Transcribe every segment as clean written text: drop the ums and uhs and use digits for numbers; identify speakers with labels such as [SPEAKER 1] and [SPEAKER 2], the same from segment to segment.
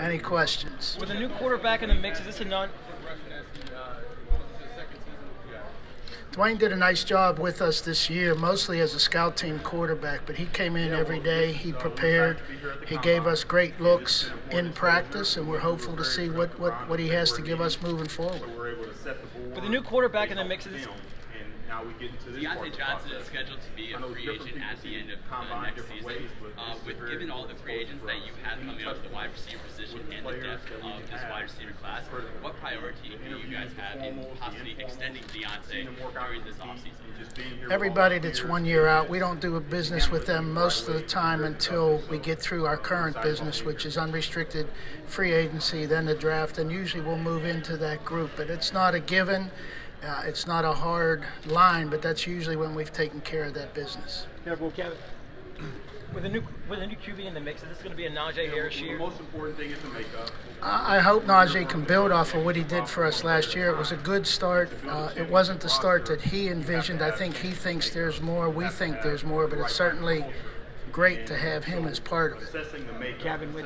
[SPEAKER 1] Any questions?
[SPEAKER 2] With a new quarterback in the mix, is this a non?
[SPEAKER 1] Dwayne did a nice job with us this year, mostly as a scout team quarterback, but he came in every day, he prepared, he gave us great looks in practice, and we're hopeful to see what he has to give us moving forward.
[SPEAKER 2] With a new quarterback in the mix, is this?
[SPEAKER 3] Now we get into this
[SPEAKER 4] Deontay Johnson is scheduled to be a free agent at the end of next season. Given all the free agents that you have coming up, the wide receiver position and the depth of this wide receiver class, what priority do you guys have in possibly extending Deontay during this offseason?
[SPEAKER 1] Everybody that's 1 year out, we don't do a business with them most of the time until we get through our current business, which is unrestricted free agency, then the draft, and usually we'll move into that group. But it's not a given. It's not a hard line, but that's usually when we've taken care of that business.
[SPEAKER 2] Yeah, well, Kevin, with a new QB in the mix, is this going to be a Najee Harris year?
[SPEAKER 3] The most important thing is the makeup.
[SPEAKER 1] I hope Najee can build off of what he did for us last year. It was a good start. It wasn't the start that he envisioned. I think he thinks there's more. We think there's more, but it's certainly great to have him as part of it.
[SPEAKER 5] Kevin, with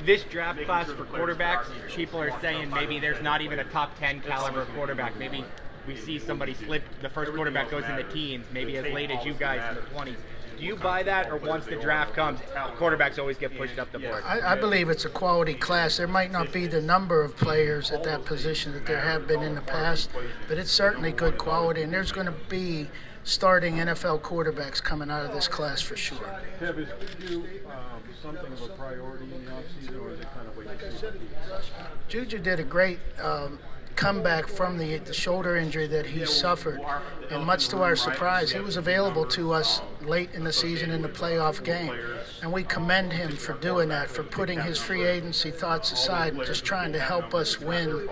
[SPEAKER 5] this draft class for quarterbacks, people are saying maybe there's not even a top 10 caliber quarterback. Maybe we see somebody slip, the first quarterback goes in the teens, maybe as late as you guys in the 20s. Do you buy that, or once the draft comes, quarterbacks always get pushed up the board?
[SPEAKER 1] I believe it's a quality class. There might not be the number of players at that position that there have been in the past, but it's certainly good quality, and there's going to be starting NFL quarterbacks coming out of this class for sure.
[SPEAKER 6] Kevin, is Juju something of a priority in the offseason, or is it kind of wait and see?
[SPEAKER 1] Juju did a great comeback from the shoulder injury that he suffered, and much to our surprise, he was available to us late in the season in the playoff game, and we commend him for doing that, for putting his free agency thoughts aside and just trying to help us win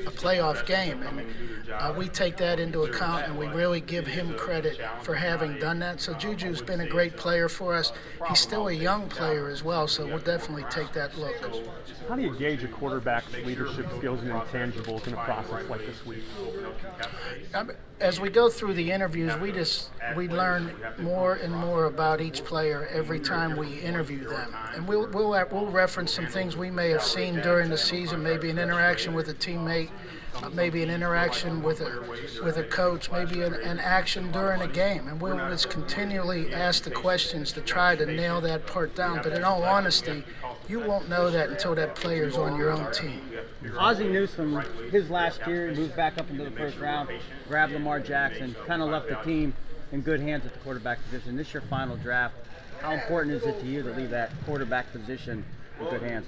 [SPEAKER 1] a playoff game. And we take that into account, and we really give him credit for having done that. So Juju's been a great player for us. He's still a young player as well, so we'll definitely take that look.
[SPEAKER 7] How do you gauge a quarterback's leadership skills and intangibles in a process like this week?
[SPEAKER 1] As we go through the interviews, we learn more and more about each player every time we interview them, and we'll reference some things we may have seen during the season, maybe an interaction with a teammate, maybe an interaction with a coach, maybe an action during a game, and we'll just continually ask the questions to try to nail that part down. But in all honesty, you won't know that until that player's on your own team.
[SPEAKER 8] Ozzie Newsome, his last year, moved back up into the first round, grabbed Lamar Jackson, kind of left the team in good hands at the quarterback position. This is your final draft. How important is it to you to leave that quarterback position in good hands?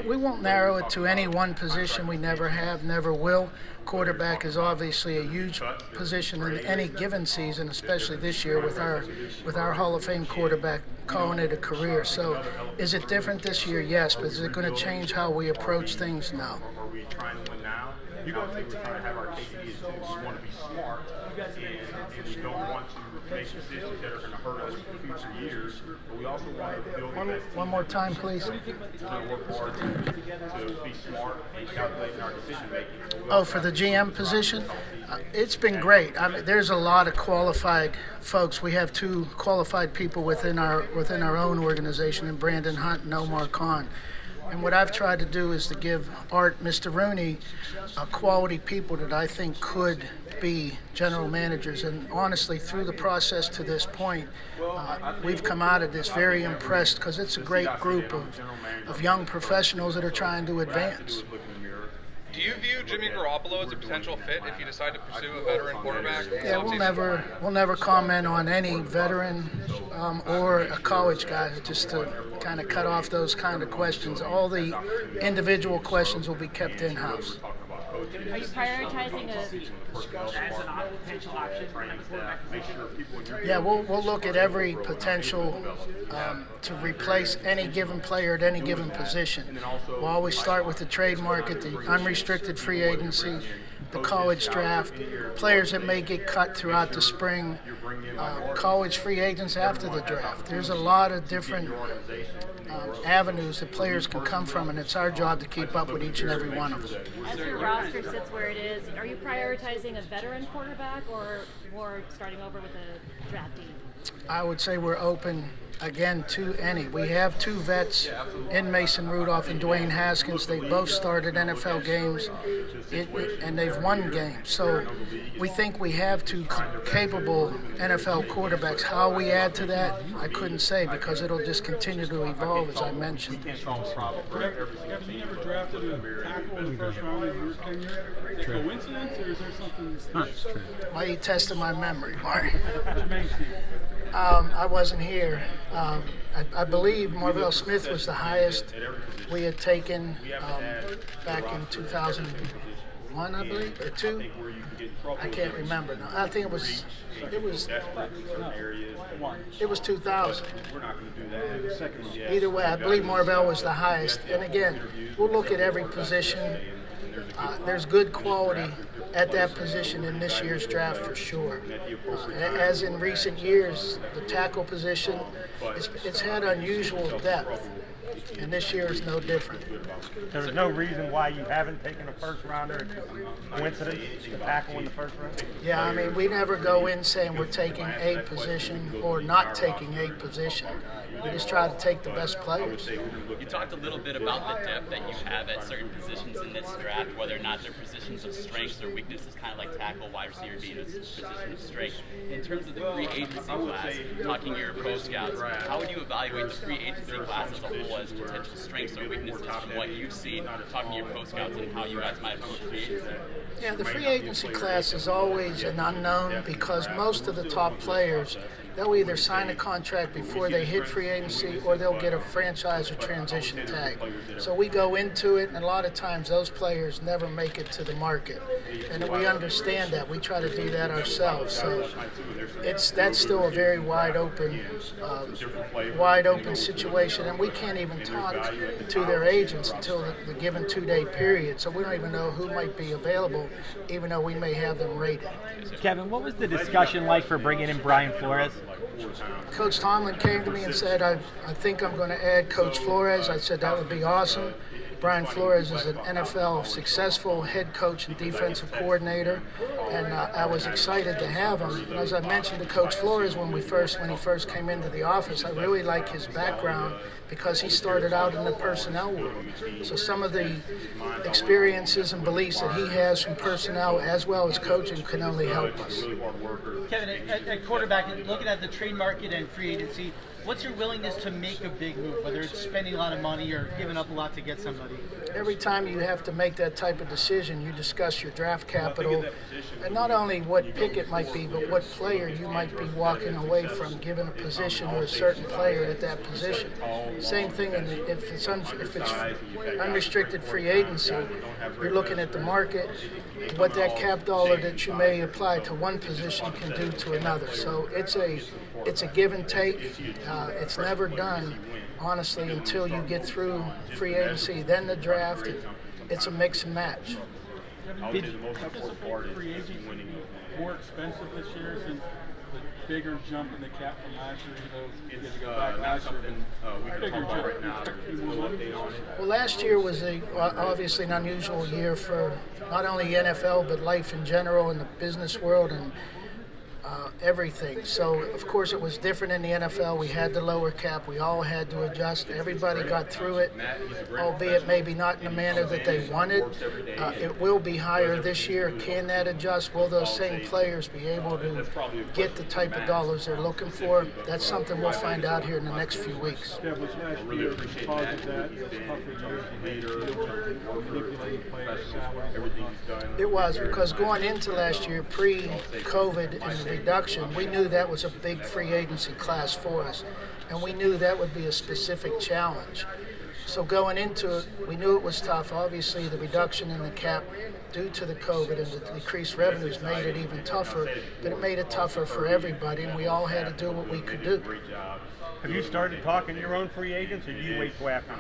[SPEAKER 1] We won't narrow it to any one position. We never have, never will. Quarterback is obviously a huge position in any given season, especially this year with our Hall of Fame quarterback calling it a career. So is it different this year? Yes, but is it going to change how we approach things? No.
[SPEAKER 3] Are we trying to win now? You don't think we're trying to have our cake and eat it too. We just want to be smart, and we don't want to make decisions that are going to hurt us for future years. But we also want to build
[SPEAKER 1] One more time, please.
[SPEAKER 3] to work hard to be smart and calculate in our decision making.
[SPEAKER 1] Oh, for the GM position? It's been great. I mean, there's a lot of qualified folks. We have two qualified people within our own organization, in Brandon Hunt and Omar Khan. And what I've tried to do is to give Art, Mr. Rooney, quality people that I think could be general managers. And honestly, through the process to this point, we've come out of this very impressed, because it's a great group of young professionals that are trying to advance.
[SPEAKER 9] Do you view Jimmy Garoppolo as a potential fit if you decide to pursue a veteran quarterback?
[SPEAKER 1] Yeah, we'll never comment on any veteran or a college guy, just to kind of cut off those kind of questions. All the individual questions will be kept in-house.
[SPEAKER 10] Are you prioritizing as a
[SPEAKER 8] potential option?
[SPEAKER 1] Yeah, we'll look at every potential to replace any given player at any given position. We'll always start with the trade market, the unrestricted free agency, the college draft, players that may get cut throughout the spring, college free agents after the draft. There's a lot of different avenues that players can come from, and it's our job to keep up with each and every one of them.
[SPEAKER 10] As your roster sits where it is, are you prioritizing a veteran quarterback or more starting over with a draftee?
[SPEAKER 1] I would say we're open again, to any. We have two vets in Mason Rudolph and Dwayne Haskins. They both started NFL games, and they've won games. So we think we have two capable NFL quarterbacks. How we add to that, I couldn't say, because it'll just continue to evolve, as I mentioned.
[SPEAKER 6] Have you ever drafted a tackle in the first round of your tenure? Is it coincidence, or is there something?
[SPEAKER 1] Why are you testing my memory, Mark?
[SPEAKER 6] Amazing.
[SPEAKER 1] I wasn't here. I believe Marvell Smith was the highest we had taken back in 2001, I believe, or two. I can't remember now. I think it was 2000. Either way, I believe Marvell was the highest. And again, we'll look at every position. There's good quality at that position in this year's draft for sure. As in recent years, the tackle position, it's had unusual depth, and this year is no different.
[SPEAKER 7] There's no reason why you haven't taken a first rounder. Coincidence, the tackle in the first round?
[SPEAKER 1] Yeah, I mean, we never go in saying we're taking a position or not taking a position. We just try to take the best players.
[SPEAKER 4] You talked a little bit about the depth that you have at certain positions in this draft, whether or not they're positions of strengths or weaknesses, kind of like tackle, wide receiver being a position of strength. In terms of the free agency class, talking to your pro scouts, how would you evaluate the free agency class as a whole as potential strengths or weaknesses from what you've seen, talking to your pro scouts, and how you guys might approach free agency?
[SPEAKER 1] Yeah, the free agency class is always an unknown because most of the top players, they'll either sign a contract before they hit free agency or they'll get a franchise or transition tag. So we go into it, and a lot of times those players never make it to the market. And we understand that. We try to do that ourselves. So that's still a very wide open situation. And we can't even talk to their agents until the given 2-day period. So we don't even know who might be available, even though we may have them rated.
[SPEAKER 2] Kevin, what was the discussion like for bringing in Brian Flores?
[SPEAKER 1] Coach Tomlin came to me and said, I think I'm going to add Coach Flores. I said that would be awesome. Brian Flores is an NFL successful head coach and defensive coordinator, and I was excited to have him. And as I mentioned to Coach Flores when he first came into the office, I really like his background because he started out in the personnel world. So some of the experiences and beliefs that he has from personnel as well as coaching can only help us.
[SPEAKER 8] Kevin, at quarterback, looking at the trade market and free agency, what's your willingness to make a big move, whether it's spending a lot of money or giving up a lot to get somebody?
[SPEAKER 1] Every time you have to make that type of decision, you discuss your draft capital, and not only what pick it might be, but what player you might be walking away from, given a position or a certain player at that position. Same thing if it's unrestricted free agency, you're looking at the market, what that cap dollar that you may apply to one position can do to another. So it's a give and take. It's never done, honestly, until you get through free agency, then the draft. It's a mix and match.
[SPEAKER 6] Did the most important part is free agency more expensive this year since the bigger jump in the cap from last year? You guys go back last year,
[SPEAKER 3] we can talk about right now. There's no update on it.
[SPEAKER 1] Well, last year was obviously an unusual year for not only NFL but life in general in the business world and everything. So, of course, it was different in the NFL. We had the lower cap. We all had to adjust. Everybody got through it, albeit maybe not in the manner that they wanted. It will be higher this year. Can that adjust? Will those same players be able to get the type of dollars they're looking for? That's something we'll find out here in the next few weeks.
[SPEAKER 6] Yeah, was last year because of that tougher year, manipulating players' salaries?
[SPEAKER 1] It was, because going into last year, pre-COVID and the reduction, we knew that was a big free agency class for us, and we knew that would be a specific challenge. So going into it, we knew it was tough. Obviously, the reduction in the cap due to the COVID and the decreased revenues made it even tougher, but it made it tougher for everybody, and we all had to do what we could do.
[SPEAKER 7] Have you started talking to your own free agents, or do you wait till after?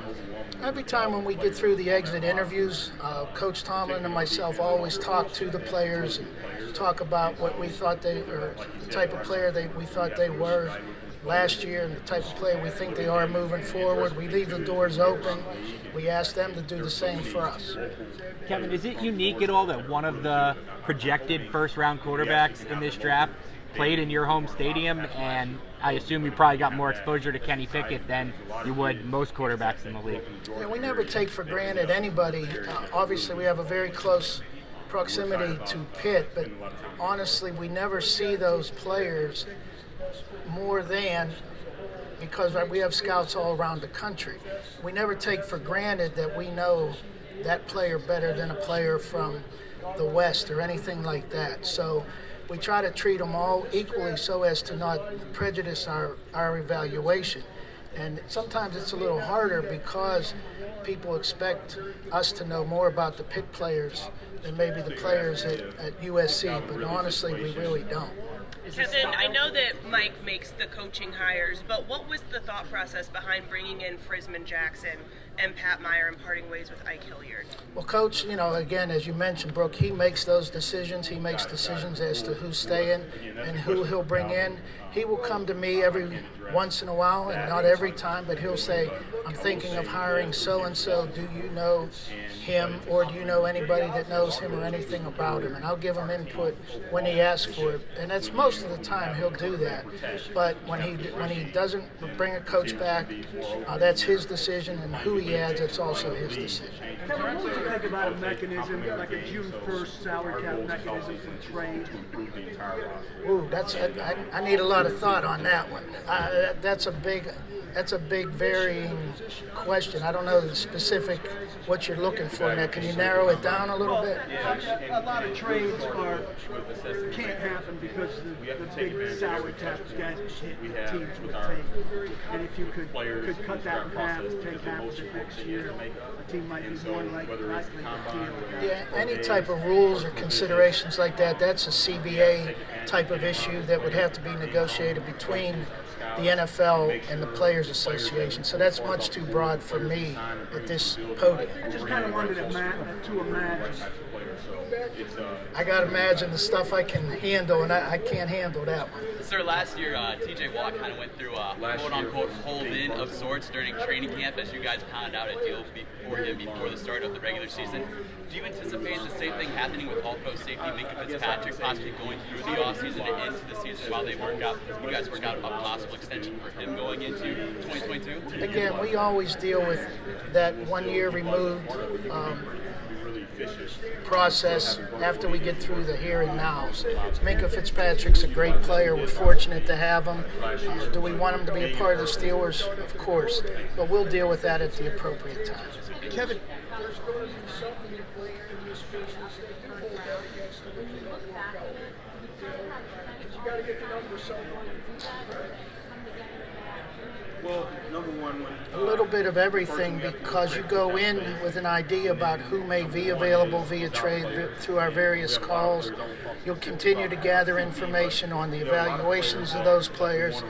[SPEAKER 1] Every time when we get through the exit interviews, Coach Tomlin and myself always talk to the players and talk about what we thought or the type of player we thought they were last year and the type of player we think they are moving forward. We leave the doors open. We ask them to do the same for us.
[SPEAKER 2] Kevin, is it unique at all that one of the projected first-round quarterbacks in this draft played in your home stadium and
[SPEAKER 5] I assume you probably got more exposure to Kenny Pickett than you would most quarterbacks in the league.
[SPEAKER 1] Yeah, we never take for granted anybody. Obviously, we have a very close proximity to Pitt, but honestly, we never see those players more than because we have scouts all around the country. We never take for granted that we know that player better than a player from the West or anything like that. So we try to treat them all equally so as to not prejudice our evaluation. And sometimes it's a little harder because people expect us to know more about the Pitt players than maybe the players at USC, but honestly, we really don't.
[SPEAKER 11] Kevin, I know that Mike makes the coaching hires, but what was the thought process behind bringing in Frisman Jackson and Pat Meyer and parting ways with Ike Hilliard?
[SPEAKER 1] Well, Coach, again, as you mentioned, Brooke, he makes those decisions. He makes decisions as to who's staying and who he'll bring in. He will come to me every once in a while, and not every time, but he'll say, I'm thinking of hiring so-and-so. Do you know him, or do you know anybody that knows him or anything about him? And I'll give him input when he asks for it. And that's most of the time he'll do that. But when he doesn't bring a coach back, that's his decision, and who he adds, it's also his decision.
[SPEAKER 12] Kevin, what would you think about a mechanism, like a June 1st salary cap mechanism for trade?
[SPEAKER 1] Ooh, I need a lot of thought on that one. That's a big varying question. I don't know the specific what you're looking for now. Can you narrow it down a little bit?
[SPEAKER 12] A lot of trades can't happen because the big salary cap guys hit teams would take. And if you could cut that in half, take half of it next year, a team might be more likely to deal.
[SPEAKER 1] Yeah, any type of rules or considerations like that, that's a CBA type of issue that would have to be negotiated between the NFL and the Players Association. So that's much too broad for me at this podium.
[SPEAKER 12] I just kind of wanted to imagine.
[SPEAKER 1] I got to imagine the stuff I can handle, and I can't handle that one.
[SPEAKER 4] Sir, last year, TJ Watt kind of went through a quote-unquote hold-in of sorts during training camp as you guys pounded out a deal for him before the start of the regular season. Do you anticipate the same thing happening with All-Pro safety Minka Fitzpatrick, possibly going through the offseason and into the season while you guys work out a possible extension for him going into 2022?
[SPEAKER 1] Again, we always deal with that 1 year removed process after we get through the here and nows. Minka Fitzpatrick's a great player. We're fortunate to have him. Do we want him to be a part of the Steelers? Of course. But we'll deal with that at the appropriate time.
[SPEAKER 12] Kevin,
[SPEAKER 3] Well, number one,
[SPEAKER 1] a little bit of everything, because you go in with an idea about who may be available via trade through our various calls. You'll continue to gather information on the evaluations of those players,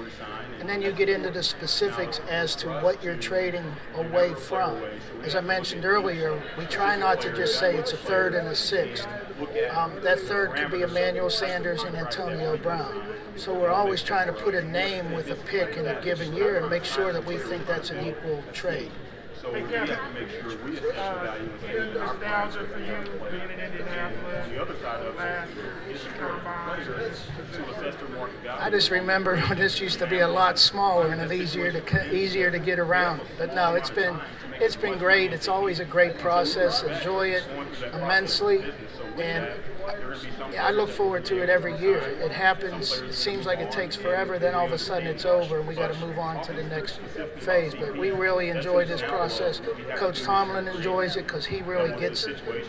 [SPEAKER 1] and then you get into the specifics as to what you're trading away from. As I mentioned earlier, we try not to just say it's a third and a sixth. That third could be Emmanuel Sanders and Antonio Brown. So we're always trying to put a name with a pick in a given year and make sure that we think that's an equal trade.
[SPEAKER 3] So we have to make sure we assess the value of our
[SPEAKER 13] nostalgia for you being in Indianapolis.
[SPEAKER 3] On the other side of it is for players to assess their market value.
[SPEAKER 1] I just remember when this used to be a lot smaller and it's easier to get around. But no, it's been great. It's always a great process. Enjoy it immensely, and I look forward to it every year. It happens. It seems like it takes forever. Then all of a sudden it's over, and we got to move on to the next phase. But we really enjoy this process. Coach Tomlin enjoys it because he really gets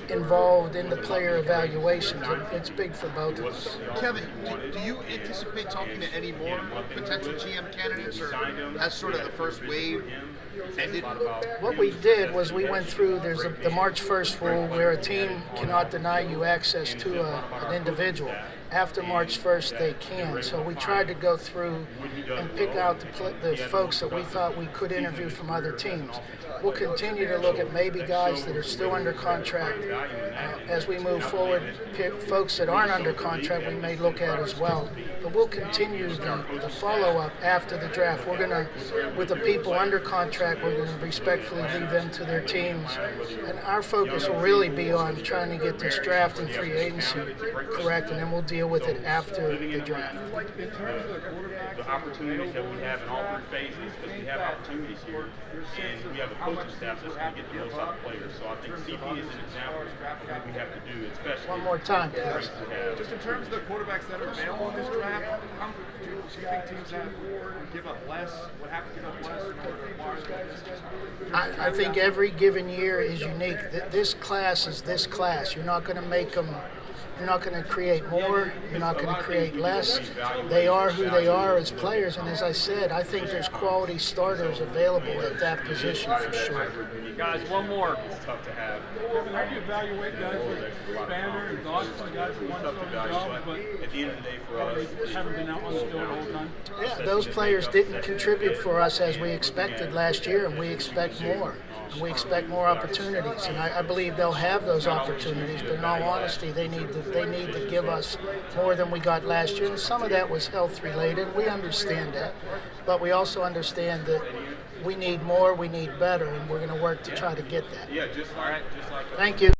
[SPEAKER 1] involved in the player evaluations. It's big for both of us.
[SPEAKER 14] Kevin, do you anticipate talking to any more potential GM candidates, or has sort of the first wave ended?
[SPEAKER 1] What we did was we went through, there's the March 1st rule where a team cannot deny you access to an individual. After March 1st, they can. So we tried to go through and pick out the folks that we thought we could interview from other teams. we'll continue to look at maybe guys that are still under contract. As we move forward, folks that aren't under contract we may look at as well. But we'll continue the follow-up after the draft. We're going to, with the people under contract, we're going to respectfully leave them to their teams. And our focus will really be on trying to get this draft and free agency correct, and then we'll deal with it after the draft.
[SPEAKER 3] The opportunities that we have in all three phases, because we have opportunities here, and we have a coaching staff that's going to get the most out of players. So I think CP is an example of what we have to do, especially
[SPEAKER 1] one more time, please.
[SPEAKER 15] Just in terms of the quarterbacks that are available in this draft, do you think teams that would give up less, would have to give up less in order to acquire them?
[SPEAKER 1] I think every given year is unique. This class is this class. You're not going to make them. You're not going to create more. You're not going to create less. They are who they are as players. And as I said, I think there's quality starters available at that position for sure.
[SPEAKER 2] Guys, one more.
[SPEAKER 3] It's tough to have.
[SPEAKER 6] Kevin, how do you evaluate guys like Banner and Dodson, guys who want to start a job, but
[SPEAKER 3] at the end of the day for us,
[SPEAKER 6] haven't been out on the field the whole time?
[SPEAKER 1] Yeah, those players didn't contribute for us as we expected last year, and we expect more. And we expect more opportunities, and I believe they'll have those opportunities. But in all honesty, they need to give us more than we got last year. And some of that was health related. We understand that, but we also understand that we need more, we need better, and we're going to work to try to get that.
[SPEAKER 3] Yeah, just like
[SPEAKER 1] Thank you.